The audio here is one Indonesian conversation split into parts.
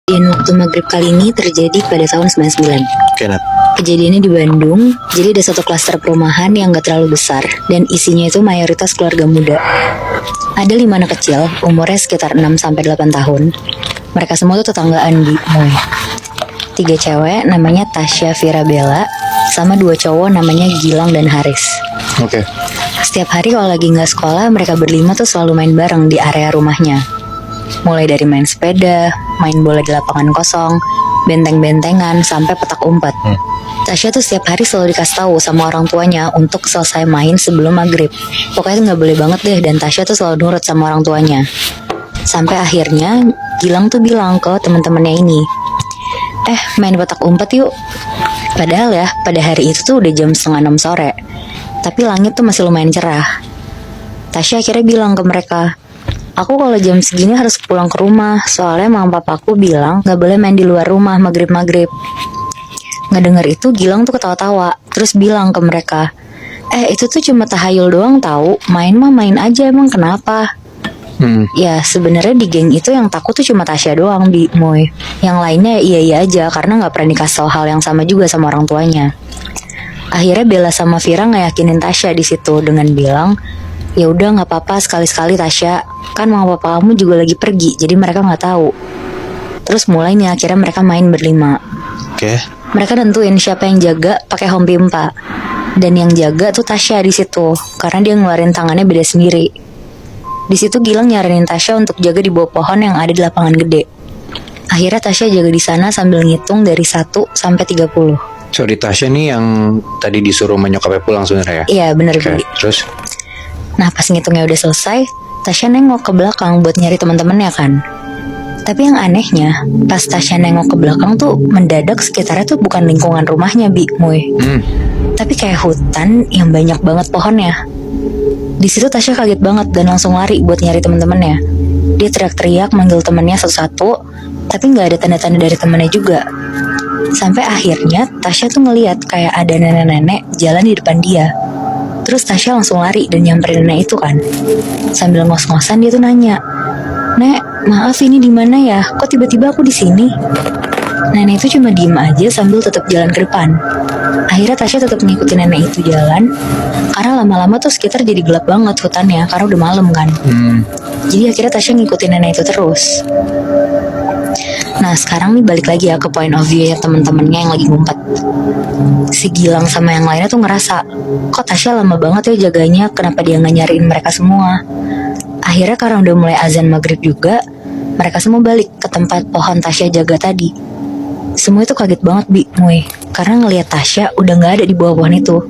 Dan waktu maghrib kali ini terjadi pada tahun 99. Oke, Nat. Kejadiannya di Bandung. Jadi ada satu klaster perumahan yang gak terlalu besar dan isinya itu mayoritas keluarga muda. Ada 5 anak kecil, umurnya sekitar 6-8 tahun. Mereka semua tuh tetanggaan di Moy. 3 cewek namanya Tasya, Vira, Bella, sama 2 cowok namanya Gilang dan Haris. Oke. Setiap hari kalau lagi gak sekolah, mereka berlima tuh selalu main bareng di area rumahnya. Mulai dari main sepeda, main bola di lapangan kosong, benteng-bentengan, sampai petak umpet. Tasya tuh setiap hari selalu dikasih tahu sama orang tuanya untuk selesai main sebelum maghrib. Pokoknya tuh gak boleh banget deh, dan Tasya tuh selalu nurut sama orang tuanya. Sampai akhirnya Gilang tuh bilang ke teman-temannya ini, main petak umpet yuk. Padahal ya, pada hari itu tuh udah jam 5:30 sore, tapi langit tuh masih lumayan cerah. Tasya akhirnya bilang ke mereka, aku kalau jam segini harus pulang ke rumah, soalnya mama papaku bilang gak boleh main di luar rumah maghrib-maghrib. Ngedenger itu Gilang tuh ketawa-tawa, terus bilang ke mereka, itu tuh cuma tahayul doang tahu, main mah main aja, emang kenapa? Ya sebenarnya di geng itu yang takut tuh cuma Tasya doang, Moy. Yang lainnya iya-iya aja, karena gak pernah dikasih tau hal yang sama juga sama orang tuanya. Akhirnya Bella sama Vira ngeyakinin Tasya di situ dengan bilang, ya udah nggak apa-apa sekali-sekali Tasya, kan mama papa kamu juga lagi pergi, jadi mereka nggak tahu. Terus mulai nih akhirnya mereka main berlima. Oke. Mereka nentuin siapa yang jaga pakai home pimpa, dan yang jaga tuh Tasya di situ, karena dia ngeluarin tangannya beda sendiri. Di situ Gilang nyaranin Tasya untuk jaga di bawah pohon yang ada di lapangan gede. Akhirnya Tasya jaga di sana sambil ngitung dari 1 sampai 30. Sorry, Tasya nih yang tadi disuruh menyokapnya pulang sebenarnya ya? Iya bener, Oke, Bi. terus? Nah pas ngitungnya udah selesai, Tasya nengok ke belakang buat nyari teman-temannya kan. Tapi yang anehnya, pas Tasya nengok ke belakang tuh mendadak sekitarnya tuh bukan lingkungan rumahnya, Moy. Tapi kayak hutan yang banyak banget pohonnya. Di situ Tasya kaget banget dan langsung lari buat nyari teman-temannya. Dia teriak-teriak manggil temannya satu-satu, tapi nggak ada tanda-tanda dari temannya juga. Sampai akhirnya Tasya tuh ngeliat kayak ada nenek-nenek jalan di depan dia. Terus Tasya langsung lari dan nyamperin nenek itu kan. Sambil ngos-ngosan dia tuh nanya, "Nek, maaf ini di mana ya? Kok tiba-tiba aku di sini?" Nenek itu cuma diem aja sambil tetap jalan ke depan. Akhirnya Tasya tetap ngikutin nenek itu jalan, karena lama-lama tuh sekitar jadi gelap banget hutannya, karena udah malam kan. Jadi akhirnya Tasya ngikutin nenek itu terus. Nah sekarang nih balik lagi ya ke point of view ya temen-temennya yang lagi ngumpet. Si Gilang sama yang lainnya tuh ngerasa, kok Tasya lama banget ya jaganya, kenapa dia gak nyariin mereka semua. Akhirnya karena udah mulai azan maghrib juga, mereka semua balik ke tempat pohon Tasya jaga tadi. Semua itu kaget banget, Moy, karena ngelihat Tasya udah gak ada di bawah pohon itu.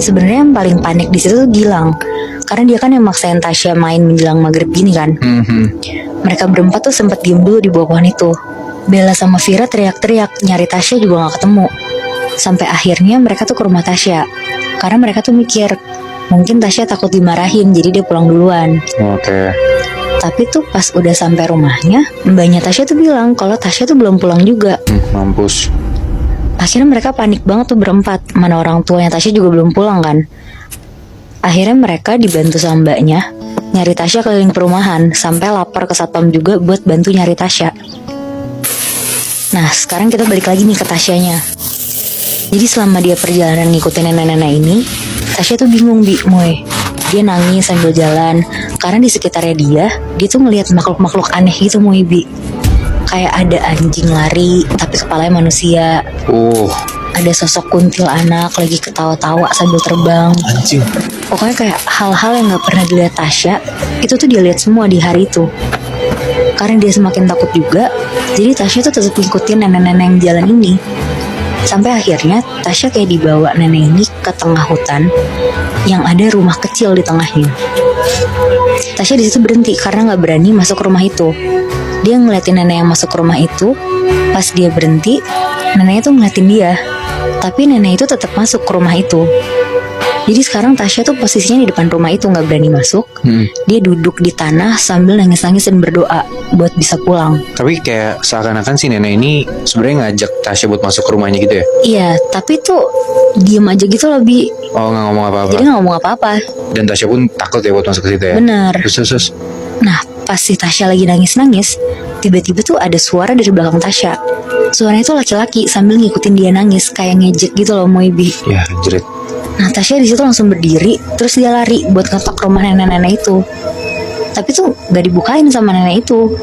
Sebenarnya yang paling panik di situ tuh Gilang, karena dia kan yang maksain Tasya main menjelang maghrib gini kan. Mereka berempat tuh sempat diem dulu di bawah pohon itu. Bella sama Vira teriak-teriak nyari Tasya juga gak ketemu. Sampai akhirnya mereka tuh ke rumah Tasya, karena mereka tuh mikir mungkin Tasya takut dimarahin, jadi dia pulang duluan. Oke. Tapi tuh pas udah sampai rumahnya, mbaknya Tasya tuh bilang kalau Tasya tuh belum pulang juga. Mampus. Akhirnya mereka panik banget tuh berempat, mana orang tuanya Tasya juga belum pulang kan. Akhirnya mereka dibantu sama mbaknya nyari Tasya keliling perumahan, sampai lapor ke satpam juga buat bantu nyari Tasya. Nah sekarang kita balik lagi nih ke Tasyanya. Jadi selama dia perjalanan ngikutin nenek-nenek ini, Tasya tuh bingung, Moy. Dia nangis sambil jalan, karena di sekitarnya dia tuh ngelihat makhluk-makhluk aneh gitu, Moy, Kayak ada anjing lari, tapi kepalanya manusia. Ada sosok kuntilanak lagi ketawa-tawa sambil terbang. Anjing. Pokoknya kayak hal-hal yang gak pernah dilihat Tasya, itu tuh dia lihat semua di hari itu. Karena dia semakin takut juga, jadi Tasya tuh tetap ngikutin nenek-nenek yang jalan ini. Sampai akhirnya Tasya kayak dibawa nenek ini ke tengah hutan yang ada rumah kecil di tengahnya. Tasya di situ berhenti karena nggak berani masuk ke rumah itu. Dia ngeliatin nenek yang masuk ke rumah itu. Pas dia berhenti, neneknya tuh ngeliatin dia, tapi nenek itu tetap masuk ke rumah itu. Jadi sekarang Tasya tuh posisinya di depan rumah itu, nggak berani masuk. Dia duduk di tanah sambil nangis-nangis dan berdoa buat bisa pulang. Tapi kayak seakan-akan si nenek ini sebenarnya ngajak Tasya buat masuk ke rumahnya gitu ya? Iya, tapi tuh diem aja gitu loh, Oh, nggak ngomong apa-apa. Jadi nggak ngomong apa-apa. Dan Tasya pun takut ya buat masuk ke situ ya? Bener. Terus. Nah, pas si Tasya lagi nangis-nangis, tiba-tiba tuh ada suara dari belakang Tasya. Suaranya tuh laki-laki sambil ngikutin dia nangis, kayak ngejek gitu loh Moibi. Ya, jerit. Nah Tasya di situ langsung berdiri, terus dia lari buat ngetok rumah nenek-nenek itu. Tapi tuh gak dibukain sama nenek itu.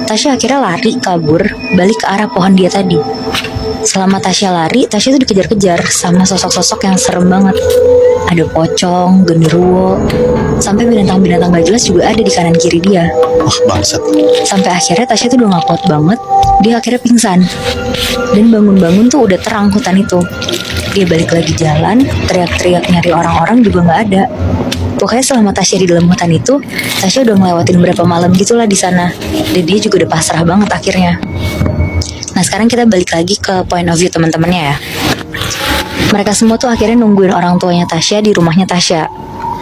Tasya akhirnya lari kabur, balik ke arah pohon dia tadi. Selama Tasya lari, Tasya tuh dikejar-kejar sama sosok-sosok yang serem banget. Ada pocong, genderuwo, sampai binatang-binatang gak jelas juga ada di kanan kiri dia. Wah, bangsat. Sampai akhirnya Tasya tuh udah gak kuat banget, dia akhirnya pingsan. Dan bangun-bangun tuh udah terang hutan itu. Dia balik lagi jalan, teriak-teriak nyari orang-orang juga gak ada. Pokoknya selama Tasya di dalam hutan itu, Tasya udah ngelewatin berapa malam gitulah di sana. Dan dia juga udah pasrah banget akhirnya. Nah sekarang kita balik lagi ke point of view teman-temannya ya. Mereka semua tuh akhirnya nungguin orang tuanya Tasya di rumahnya Tasya.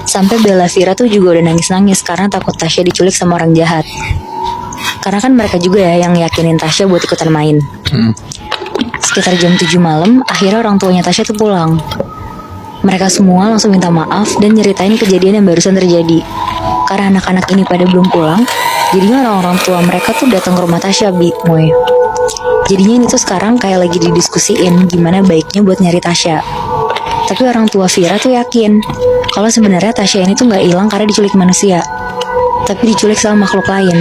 Sampai Bella Vira tuh juga udah nangis-nangis karena takut Tasya diculik sama orang jahat. Karena kan mereka juga ya yang yakinin Tasya buat ikutan main. Sekitar jam 7 malam, akhirnya orang tuanya Tasya tuh pulang. Mereka semua langsung minta maaf dan nyeritain kejadian yang barusan terjadi. Karena anak-anak ini pada belum pulang, jadinya orang-orang tua mereka tuh datang ke rumah Tasya, Moy. Jadinya ini tuh sekarang kayak lagi didiskusiin gimana baiknya buat nyari Tasya. Tapi orang tua Vira tuh yakin kalau sebenarnya Tasya ini tuh nggak hilang karena diculik manusia, tapi diculik sama makhluk lain.